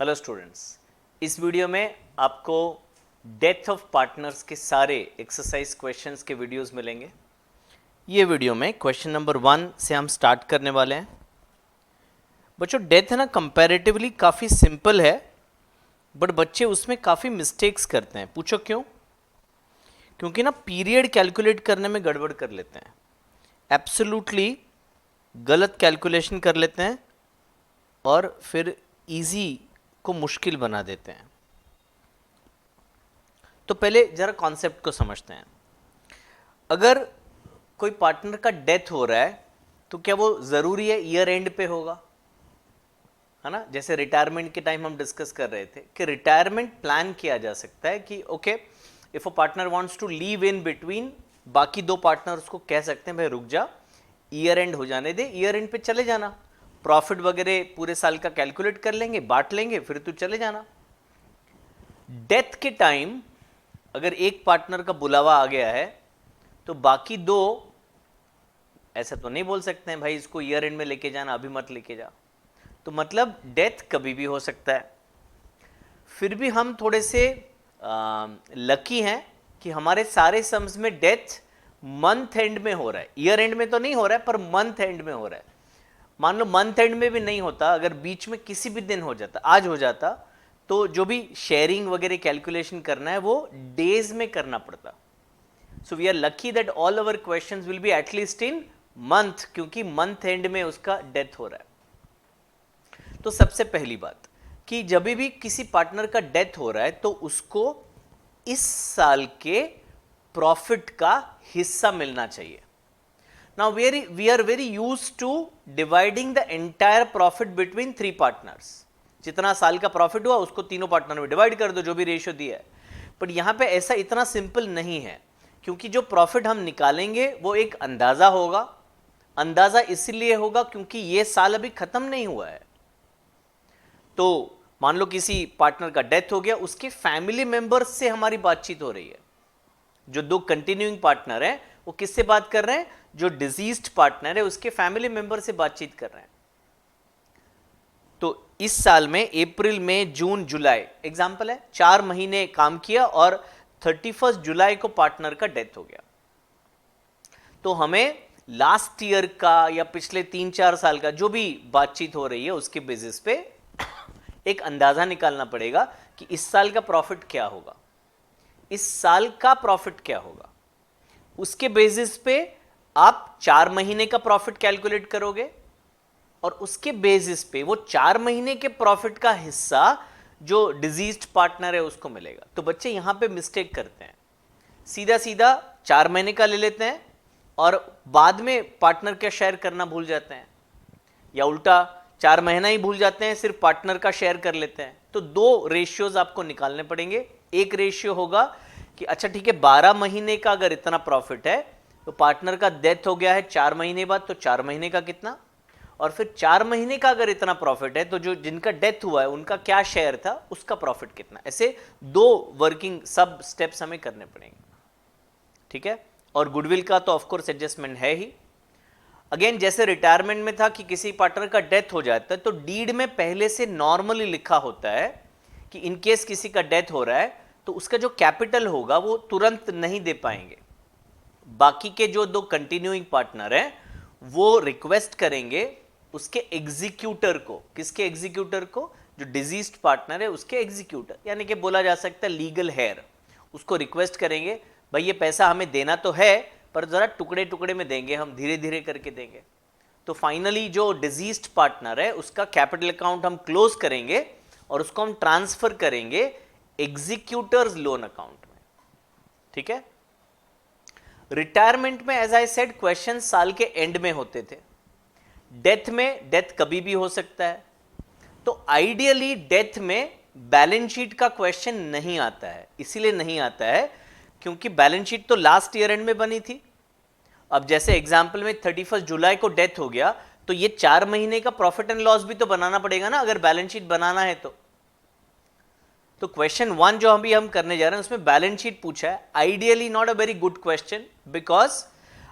Hello students, इस video में आपको डेथ ऑफ पार्टनर्स के सारे एक्सरसाइज क्वेश्चंस के वीडियोस मिलेंगे। ये वीडियो में क्वेश्चन नंबर 1 से हम स्टार्ट करने वाले हैं। बच्चों, डेथ है ना कंपैरेटिवली काफ़ी सिंपल है, बट बच्चे उसमें काफ़ी मिस्टेक्स करते हैं। पूछो क्यों? क्योंकि ना पीरियड कैलकुलेट करने में गड़बड़ कर लेते हैं, एब्सोल्युटली गलत कैलकुलेशन कर लेते हैं और फिर इजी को मुश्किल बना देते हैं। तो पहले जरा कॉन्सेप्ट को समझते हैं। अगर कोई पार्टनर का डेथ हो रहा है तो क्या वो ज़रूरी है ईयर एंड पे होगा? है ना, जैसे रिटायरमेंट के टाइम हम डिस्कस कर रहे थे कि रिटायरमेंट प्लान किया जा सकता है कि okay, if a partner wants to leave in between, बाकी दो पार्टनर्स को कह सकते हैं भाई रुक जा, ईयर एंड हो जाने दे, ईयर एंड पे चले जाना, प्रॉफिट वगैरह पूरे साल का कैलकुलेट कर लेंगे, बांट लेंगे, फिर तू चले जाना। डेथ के टाइम अगर एक पार्टनर का बुलावा आ गया है तो बाकी दो ऐसा तो नहीं बोल सकते हैं भाई इसको ईयर एंड में लेके जाना, अभी मत लेके जा। तो मतलब डेथ कभी भी हो सकता है। फिर भी हम थोड़े से लकी हैं कि हमारे सारे सम्स में डेथ मंथ एंड में हो रहा है, ईयर एंड में तो नहीं हो रहा है पर मंथ एंड में हो रहा है। मान लो मंथ एंड में भी नहीं होता, अगर बीच में किसी भी दिन हो जाता, आज हो जाता, तो जो भी शेयरिंग वगैरह कैलकुलेशन करना है वो डेज में करना पड़ता। So we are lucky that all our questions will be at least in month, क्योंकि मंथ एंड में उसका डेथ हो रहा है। तो सबसे पहली बात कि जब भी किसी पार्टनर का डेथ हो रहा है तो उसको इस साल के प्रॉफिट का हिस्सा मिलना चाहिए। Now we are very used to dividing the entire profit between three partners. जितना साल का प्रॉफिट हुआ उसको तीनों पार्टनर में डिवाइड कर दो, जो भी रेशियो दिया है। बट यहां पे ऐसा इतना सिंपल नहीं है, क्योंकि जो प्रॉफिट हम निकालेंगे वो एक अंदाजा होगा। अंदाजा इसलिए होगा क्योंकि ये साल अभी खत्म नहीं हुआ है। तो मान लो किसी पार्टनर का डेथ हो गया, उसके फैमिली मेंबर्स से हमारी बातचीत हो रही है। जो दो कंटिन्यूइंग पार्टनर हैं वो किससे बात कर रहे हैं? जो डिजीज्ड पार्टनर है उसके फैमिली मेंबर से बातचीत कर रहे हैं। तो इस साल में अप्रैल मई जून जुलाई एग्जांपल है, 4 महीने काम किया और 31 जुलाई को पार्टनर का डेथ हो गया। तो हमें लास्ट ईयर का या पिछले 3-4 साल का जो भी बातचीत हो रही है उसके बेसिस पे एक अंदाजा निकालना पड़ेगा कि इस साल का प्रॉफिट क्या होगा, इस साल का प्रॉफिट क्या होगा। उसके बेसिस पे आप 4 महीने का प्रॉफिट कैलकुलेट करोगे और उसके बेसिस पे वो 4 महीने के प्रॉफिट का हिस्सा जो डिजीज्ड पार्टनर है उसको मिलेगा। तो बच्चे यहां पे मिस्टेक करते हैं, सीधा सीधा 4 महीने का ले लेते हैं और बाद में पार्टनर का शेयर करना भूल जाते हैं, या उल्टा 4 महीना ही भूल जाते हैं, सिर्फ पार्टनर का शेयर कर लेते हैं। तो दो रेशियोज आपको निकालने पड़ेंगे। एक रेशियो होगा कि अच्छा ठीक है, 12 महीने का अगर इतना प्रॉफिट है तो पार्टनर का डेथ हो गया है 4 महीने बाद, तो 4 महीने का कितना, और फिर 4 महीने का अगर इतना प्रॉफिट है तो जो जिनका डेथ हुआ है उनका क्या शेयर था, उसका प्रॉफिट कितना। ऐसे दो वर्किंग सब स्टेप्स हमें करने पड़ेंगे, ठीक है। और गुडविल का तो ऑफकोर्स एडजस्टमेंट है ही। अगेन जैसे रिटायरमेंट में था कि किसी पार्टनर का डेथ हो जाता है तो डीड में पहले से नॉर्मली लिखा होता है कि इनकेस किसी का डेथ हो रहा है तो उसका जो कैपिटल होगा वो तुरंत नहीं दे पाएंगे। बाकी के जो दो कंटिन्यूइंग पार्टनर हैं वो रिक्वेस्ट करेंगे उसके एग्जीक्यूटर को। किसके एग्जीक्यूटर को? जो डिजीज्ड पार्टनर है उसके एग्जीक्यूटर, यानी कि बोला जा सकता है लीगल हेयर। उसको रिक्वेस्ट करेंगे भाई ये पैसा हमें देना तो है पर जरा टुकड़े टुकड़े में देंगे, हम धीरे धीरे करके देंगे। तो फाइनली जो डिजीज्ड पार्टनर है उसका कैपिटल अकाउंट हम क्लोज करेंगे और उसको हम ट्रांसफर करेंगे एग्जीक्यूटर्स लोन अकाउंट में, ठीक है। रिटायरमेंट में एज आई सेड क्वेश्चन साल के एंड में होते थे। डेथ में डेथ कभी भी हो सकता है, तो आइडियली डेथ में बैलेंस शीट का क्वेश्चन नहीं आता है। इसीलिए नहीं आता है क्योंकि बैलेंस शीट तो लास्ट ईयर एंड में बनी थी। अब जैसे एग्जांपल में 31 जुलाई को डेथ हो गया तो ये 4 महीने का प्रॉफिट एंड लॉस भी तो बनाना पड़ेगा ना, अगर बैलेंस शीट बनाना है तो क्वेश्चन 1 जो अभी हम करने जा रहे हैं उसमें बैलेंस शीट पूछा है। Ideally not a very good question, because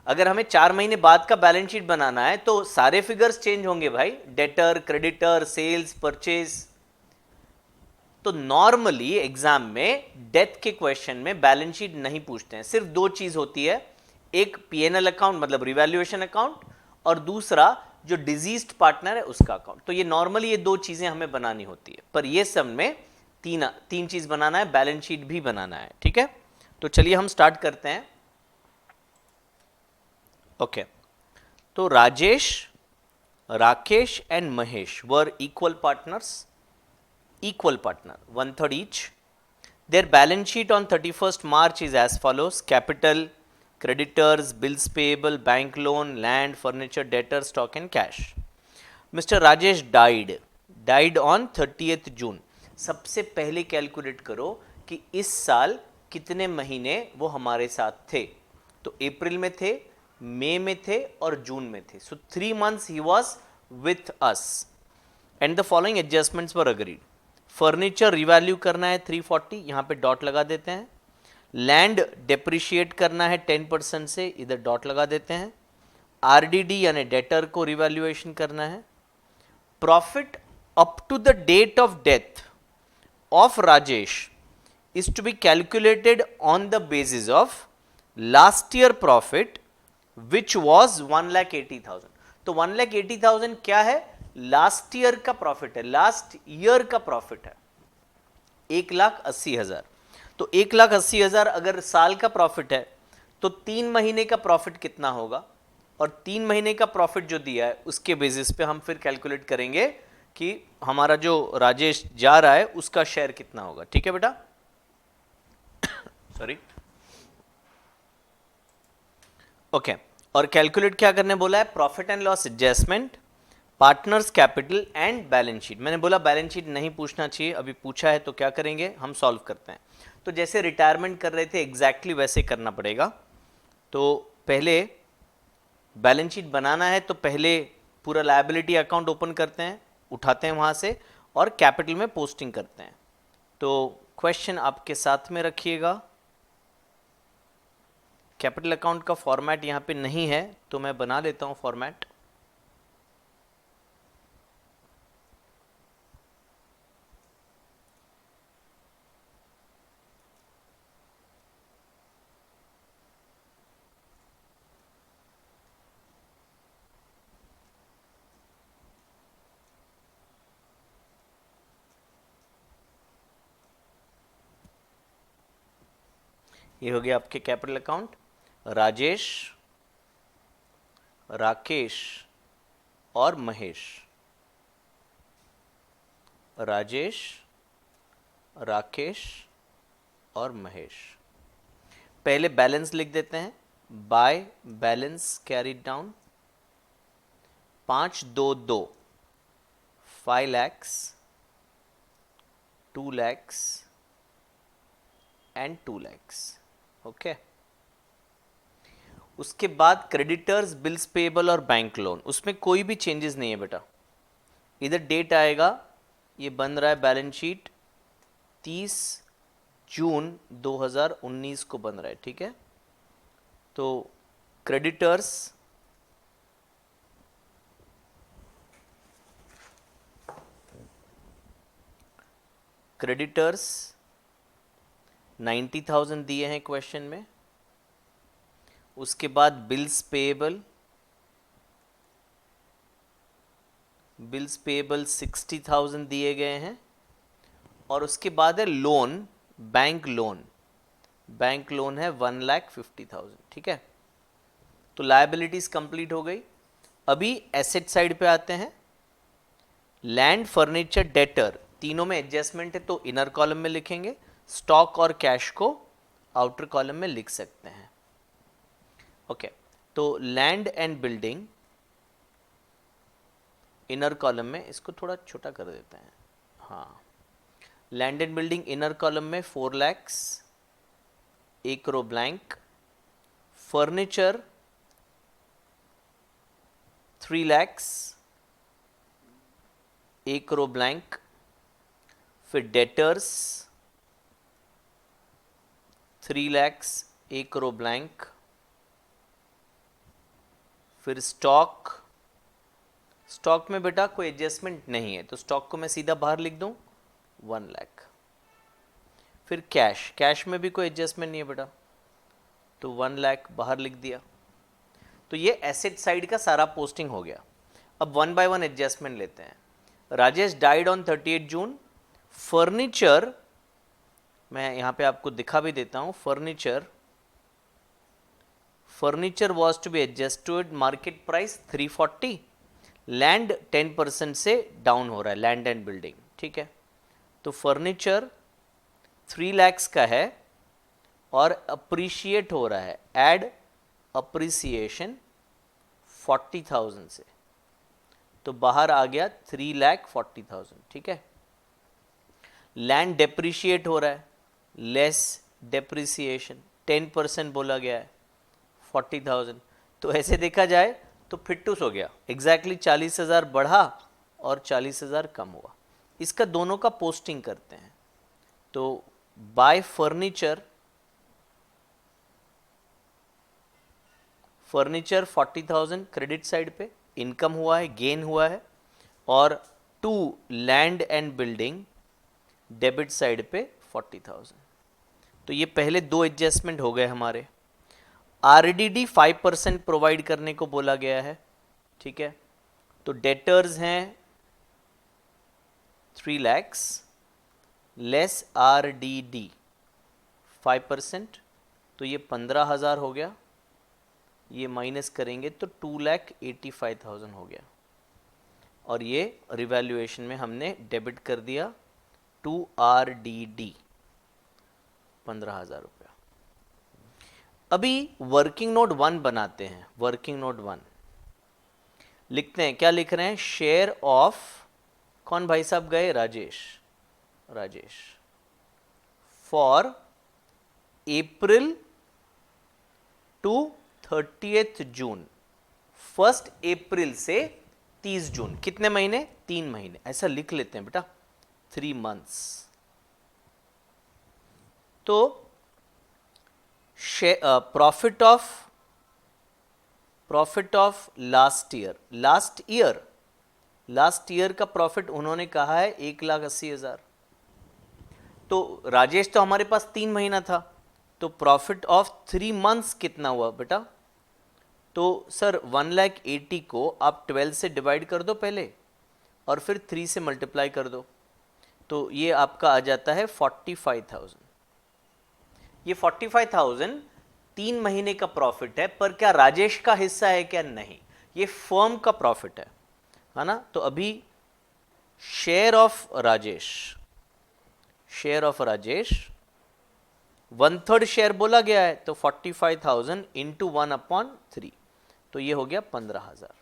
अगर हमें 4 महीने बाद का बैलेंस शीट बनाना है तो सारे फिगर्स चेंज होंगे भाई, डेटर, क्रेडिटर, सेल्स, परचेज। तो नॉर्मली एग्जाम में डेथ के क्वेश्चन में बैलेंस शीट नहीं पूछते हैं, सिर्फ दो चीज होती है, एक पीएनएल अकाउंट मतलब रिवैल्यूएशन अकाउंट, और दूसरा जो डिजीज्ड पार्टनर है उसका अकाउंट। तो ये नॉर्मली ये दो चीजें हमें बनानी होती है, पर ये सब में तीन चीज बनाना है, बैलेंस शीट भी बनाना है, ठीक है। तो चलिए हम स्टार्ट करते हैं। ओके, तो Rajesh, Rakesh and Mahesh were equal partners, equal partner, 1/3 each. Their balance sheet on 31st March is as follows: capital, creditors, bills payable, bank loan, land, furniture, debtors, stock and cash. Mr. Rajesh died on 30th June. सबसे पहले calculate करो कि इस साल कितने महीने वो हमारे साथ थे। तो अप्रैल में थे, मई में थे और जून में थे। सो 3 months he was with us and the following adjustments were agreed. Furniture revalue करना है 340, यहां पे डॉट लगा देते हैं। लैंड डेप्रिशिएट करना है 10% से, इधर डॉट लगा देते हैं। आरडीडी यानी डेटर को रिवैल्यूएशन करना है। Profit up to the date of death of Rajesh is to be calculated on the basis of last year profit which was 1,80,000। तो 1,80,000 क्या है? लास्ट ईयर का प्रॉफिट है, लास्ट ईयर का प्रॉफिट है 1,80,000। तो 1,80,000 अगर साल का प्रॉफिट है तो 3 महीने का प्रॉफिट कितना होगा, और 3 महीने का प्रॉफिट जो दिया है उसके बेसिस पे हम फिर कैलकुलेट करेंगे कि हमारा जो राजेश जा रहा है उसका शेयर कितना होगा। ठीक है बेटा, सॉरी, ओके। और कैलकुलेट क्या करने बोला है? Profit and loss adjustment, partners capital and balance sheet. मैंने बोला बैलेंस शीट नहीं पूछना चाहिए, अभी पूछा है तो क्या करेंगे, हम सॉल्व करते हैं। तो जैसे रिटायरमेंट कर रहे थे एग्जैक्टली वैसे करना पड़ेगा। तो पहले बैलेंस शीट बनाना है तो पहले पूरा लायबिलिटी अकाउंट ओपन करते हैं, उठाते हैं वहाँ से और कैपिटल में पोस्टिंग करते हैं। तो क्वेश्चन आपके साथ में रखिएगा। कैपिटल अकाउंट का फॉर्मेट यहाँ पे नहीं है तो मैं बना लेता हूँ फॉर्मेट। ये हो गया आपके कैपिटल अकाउंट। राजेश, राकेश और महेश, राजेश, राकेश और महेश। पहले बैलेंस लिख देते हैं, by balance carried down 522 5 lakhs 2 lakhs and 2 lakhs। Okay, उसके बाद क्रेडिटर्स, बिल्स पेबल और बैंक लोन, उसमें कोई भी चेंजेस नहीं है बेटा। इधर डेट आएगा, ये बन रहा है बैलेंस शीट 30 जून 2019 को बन रहा है। ठीक है, तो क्रेडिटर्स क्रेडिटर्स 90,000 दिए हैं क्वेश्चन में। उसके बाद बिल्स पेएबल 60,000 दिए गए हैं। और उसके बाद है लोन, बैंक लोन है 1,50,000। ठीक है, तो लायबिलिटीज कंप्लीट हो गई। अभी एसेट साइड पे आते हैं। लैंड, फर्नीचर, डेटर तीनों में एडजस्टमेंट है तो इनर कॉलम में लिखेंगे, स्टॉक और कैश को आउटर कॉलम में लिख सकते हैं। ओके, तो land and building inner column में, इसको थोड़ा छोटा कर देते हैं। हाँ, land and building inner column में 4 lakhs, एक रो ब्लैंक। फर्नीचर 3 lakhs, एक रो ब्लैंक। फिर डेटर्स 3 lakhs, एक रो ब्लैंक। फिर स्टॉक में बेटा कोई एडजस्टमेंट नहीं है तो स्टॉक को मैं सीधा बाहर लिख दूं 1 लाख। फिर कैश, कैश में भी कोई एडजस्टमेंट नहीं है बेटा, तो 1 लाख बाहर लिख दिया। तो ये एसेट साइड का सारा पोस्टिंग हो गया। अब 1 बाय 1 एडजस्टमेंट लेते हैं। Rajesh died on 38 June. Furniture, मैं यहां पे आपको दिखा भी देता हूं, furniture was to be adjusted market price 340। Land 10% से डाउन हो रहा है, लैंड एंड बिल्डिंग, ठीक है। तो फर्नीचर 3 lakhs का है और अप्रिशिएट हो रहा है, एड अप्रिसिएशन 40,000 से, तो बाहर आ गया 3,40,000, ठीक है। लैंड डेप्रिशिएट हो रहा है, लेस डेप्रिसिएशन 10% बोला गया है, 40,000। तो ऐसे देखा जाए तो फिट्टूस हो गया, एग्जैक्टली 40,000 बढ़ा और 40,000 कम हुआ। इसका दोनों का पोस्टिंग करते हैं। तो बाय फर्नीचर 40,000 क्रेडिट साइड पे इनकम हुआ है, गेन हुआ है, और to land and building debit side पे 40,000। तो ये पहले दो एडजस्टमेंट हो गए हमारे। आरडीडी 5% प्रोवाइड करने को बोला गया है, ठीक है। तो डेटर्स हैं 3 lakhs लेस आरडीडी 5%, तो ये 15,000 हो गया। ये माइनस करेंगे तो 2,85,000 हो गया, और ये रिवैल्यूएशन में हमने डेबिट कर दिया टू आरडीडी 15,000 रुपया। अभी वर्किंग नोट 1 बनाते हैं। वर्किंग नोट 1 लिखते हैं, क्या लिख रहे हैं? शेयर ऑफ, कौन भाई साहब गए? Rajesh for April to 30th June, 1 April से 30 जून, कितने महीने? 3 महीने, ऐसा लिख लेते हैं बेटा, 3 months। तो प्रॉफिट ऑफ लास्ट ईयर का प्रॉफिट उन्होंने कहा है 1,80,000। तो राजेश तो हमारे पास 3 महीना था, तो प्रॉफिट ऑफ 3 months कितना हुआ बेटा? तो सर 1,80,000 को आप 12 से डिवाइड कर दो पहले, और फिर 3 से मल्टीप्लाई कर दो, तो ये आपका आ जाता है 45,000। ये 45,000 3 महीने का प्रॉफिट है, पर क्या राजेश का हिस्सा है क्या? नहीं, ये फर्म का प्रॉफिट है ना। तो अभी शेयर ऑफ राजेश 1/3 शेयर बोला गया है, तो 45,000 इंटू 1/3, तो ये हो गया 15,000।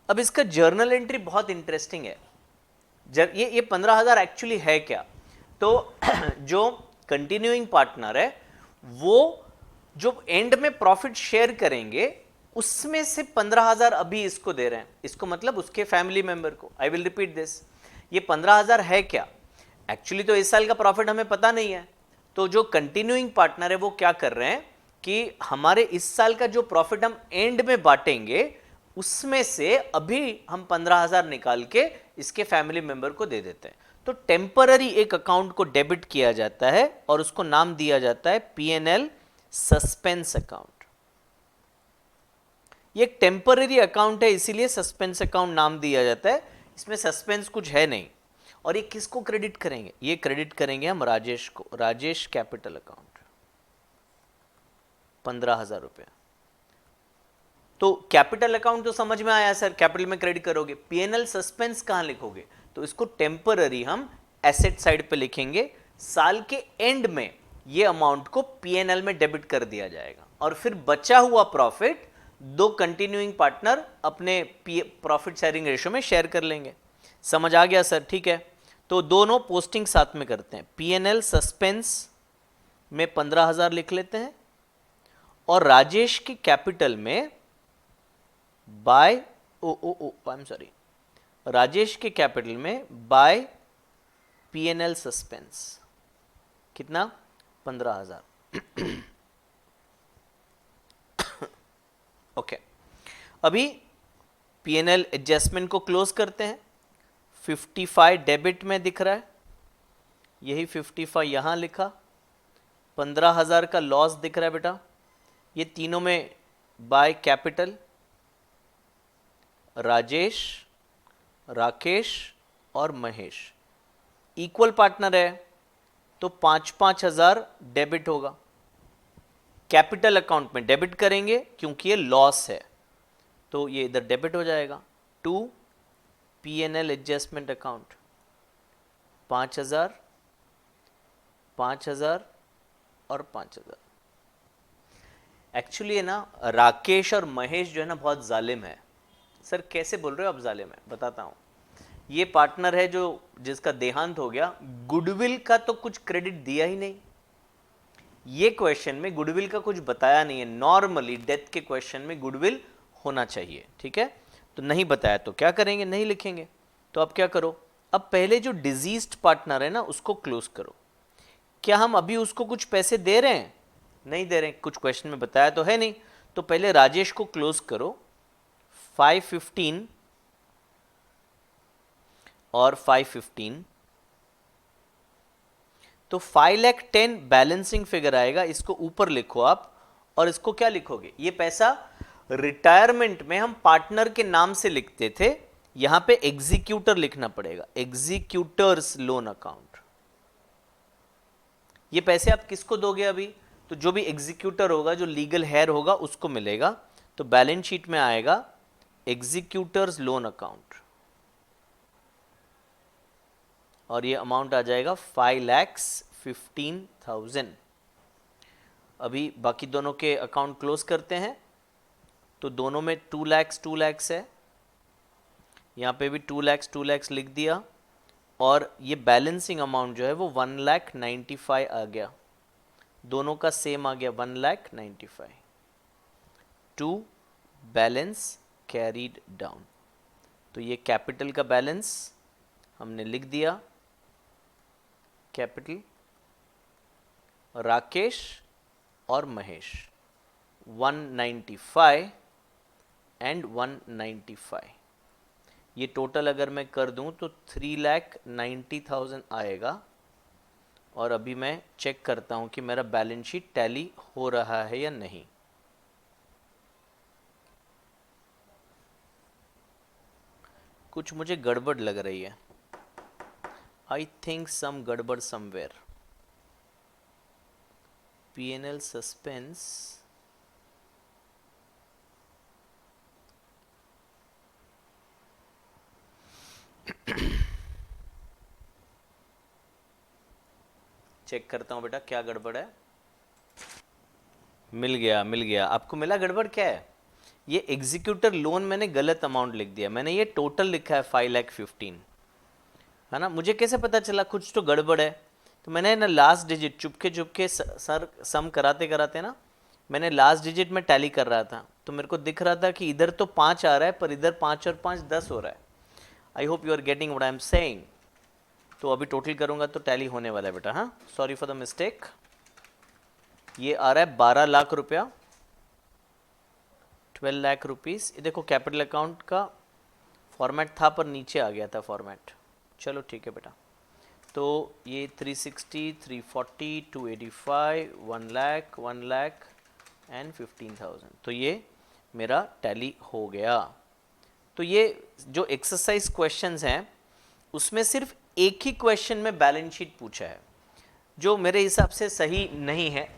अब इसका जर्नल एंट्री बहुत इंटरेस्टिंग है। ये 15,000 एक्चुअली है क्या? तो जो कंटिन्यूइंग पार्टनर है वो जो एंड में प्रॉफिट शेयर करेंगे उसमें से 15,000 अभी इसको दे रहे हैं, इसको मतलब उसके फैमिली मेंबर को। आई विल रिपीट दिस, ये 15,000 है क्या? एक्चुअली तो इस साल का प्रॉफिट हमें पता नहीं है, तो जो कंटिन्यूइंग पार्टनर है वो क्या कर रहे हैं कि हमारे इस साल का जो प्रॉफिट हम एंड में बांटेंगे उसमें से अभी हम 15,000 निकाल के इसके फैमिली मेंबर को दे देते हैं। तो टेम्पररी एक अकाउंट को डेबिट किया जाता है और उसको नाम दिया जाता है पीएनएल सस्पेंस अकाउंट। ये एक टेम्पररी अकाउंट है, इसीलिए सस्पेंस अकाउंट नाम दिया जाता है। इसमें सस्पेंस कुछ है नहीं। और ये किसको क्रेडिट करेंगे? ये क्रेडिट करेंगे हम राजेश को, राजेश कैपिटल अकाउंट, 15,000 रुपया। तो कैपिटल अकाउंट तो समझ में आया सर, कैपिटल में क्रेडिट करोगे। पीएनएल सस्पेंस कहां लिखोगे? तो इसको टेम्पररी हम एसेट साइड पे लिखेंगे। साल के एंड में ये अमाउंट को पीएनएल में डेबिट कर दिया जाएगा, और फिर बचा हुआ प्रॉफिट दो कंटिन्यूइंग पार्टनर अपने प्रॉफिट शेयरिंग रेशियो में शेयर कर लेंगे। समझ आ गया सर? ठीक है, तो दोनों पोस्टिंग साथ में करते हैं। पीएनएल सस्पेंस में 15,000 लिख लेते हैं, और राजेश की कैपिटल में राजेश के कैपिटल में बाय पीएनएल सस्पेंस कितना? 15,000। ओके, अभी पीएनएल एडजस्टमेंट को क्लोज करते हैं। 55 डेबिट में दिख रहा है, यही 55 यहाँ लिखा, 15,000 का लॉस दिख रहा है बेटा। ये तीनों में बाय कैपिटल, राजेश, राकेश और महेश इक्वल पार्टनर है, तो 5,000 डेबिट होगा। कैपिटल अकाउंट में डेबिट करेंगे क्योंकि ये लॉस है, तो ये इधर डेबिट हो जाएगा। टू P&L एडजस्टमेंट अकाउंट 5,000, 5,000 और 5,000। एक्चुअली है ना, राकेश और महेश जो है ना बहुत जालिम है। सर कैसे बोल रहे हो आप जालिम है? बताता हूं। ये पार्टनर है जो जिसका देहांत हो गया, गुडविल का तो कुछ क्रेडिट दिया ही नहीं। ये क्वेश्चन में गुडविल का कुछ बताया नहीं है। नॉर्मली डेथ के क्वेश्चन में गुडविल होना चाहिए, ठीक है, तो नहीं बताया तो क्या करेंगे, नहीं लिखेंगे। तो अब क्या करो, अब पहले जो डिजीज्ड पार्टनर है ना उसको क्लोज करो। क्या हम अभी उसको कुछ पैसे दे रहे हैं? नहीं दे रहे हैं, कुछ क्वेश्चन में बताया तो है नहीं। तो पहले राजेश को क्लोज करो, 515 और 515, तो 5,10,000 बैलेंसिंग फिगर आएगा। इसको ऊपर लिखो आप, और इसको क्या लिखोगे, ये पैसा रिटायरमेंट में हम पार्टनर के नाम से लिखते थे, यहां पे एग्जीक्यूटर लिखना पड़ेगा, एग्जीक्यूटर्स लोन अकाउंट। ये पैसे आप किसको दोगे अभी? तो जो भी एग्जीक्यूटर होगा, जो लीगल हेयर होगा, उसको मिलेगा। तो बैलेंस शीट में आएगा एग्जीक्यूटर्स लोन अकाउंट, और ये अमाउंट आ जाएगा 5,15,000। अभी बाकी दोनों के अकाउंट क्लोज करते हैं। तो दोनों में 2 लाख है, यहाँ पे भी 2 लाख लिख दिया, और ये बैलेंसिंग अमाउंट जो है वो 1,95,000 आ गया। दोनों का सेम आ गया 1,95,000 टू बैलेंस कैरीड डाउन। तो ये कैपिटल का बैलेंस हमने लिख दिया, कैपिटल राकेश और महेश 195 एंड 195। ये टोटल अगर मैं कर दूं तो 3,90,000 आएगा। और अभी मैं चेक करता हूं कि मेरा बैलेंस शीट टैली हो रहा है या नहीं। कुछ मुझे गड़बड़ लग रही है, आई थिंक सम गड़बड़ समवेयर। P&L सस्पेंस, चेक करता हूं बेटा क्या गड़बड़ है। मिल गया। आपको मिला गड़बड़ क्या है? ये एग्जीक्यूटर लोन मैंने गलत अमाउंट लिख दिया, मैंने ये टोटल लिखा है 5,15,000, है ना। मुझे कैसे पता चला कुछ तो गड़बड़ है? तो मैंने ना लास्ट डिजिट चुपके सर सम कराते ना, मैंने लास्ट डिजिट में टैली कर रहा था, तो मेरे को दिख रहा था कि इधर तो 5 आ रहा है, पर इधर 5 और 5 10 हो रहा है। I hope you are getting what I am saying. तो अभी टोटल करूंगा तो टैली होने वाला है बेटा। हाँ, सॉरी फॉर द मिस्टेक। ये आ रहा है 12 लाख रुपया, 12 लाख रुपीस। ये देखो कैपिटल अकाउंट का फॉर्मेट था पर नीचे आ गया था फॉर्मेट। चलो ठीक है बेटा। तो ये 360, 340, 285, 1 लाख एंड 15,000। तो ये मेरा टैली हो गया। तो ये जो एक्सरसाइज क्वेश्चंस हैं उसमें सिर्फ एक ही क्वेश्चन में बैलेंस शीट पूछा है, जो मेरे हिसाब से सही नहीं है।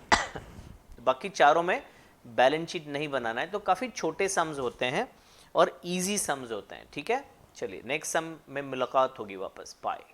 बाकी चारों में बैलेंस शीट नहीं बनाना है। तो काफ़ी छोटे सम्स होते हैं और इजी सम्स होते हैं, ठीक है। चलिए नेक्स्ट सम में मुलाकात होगी वापस। बाय।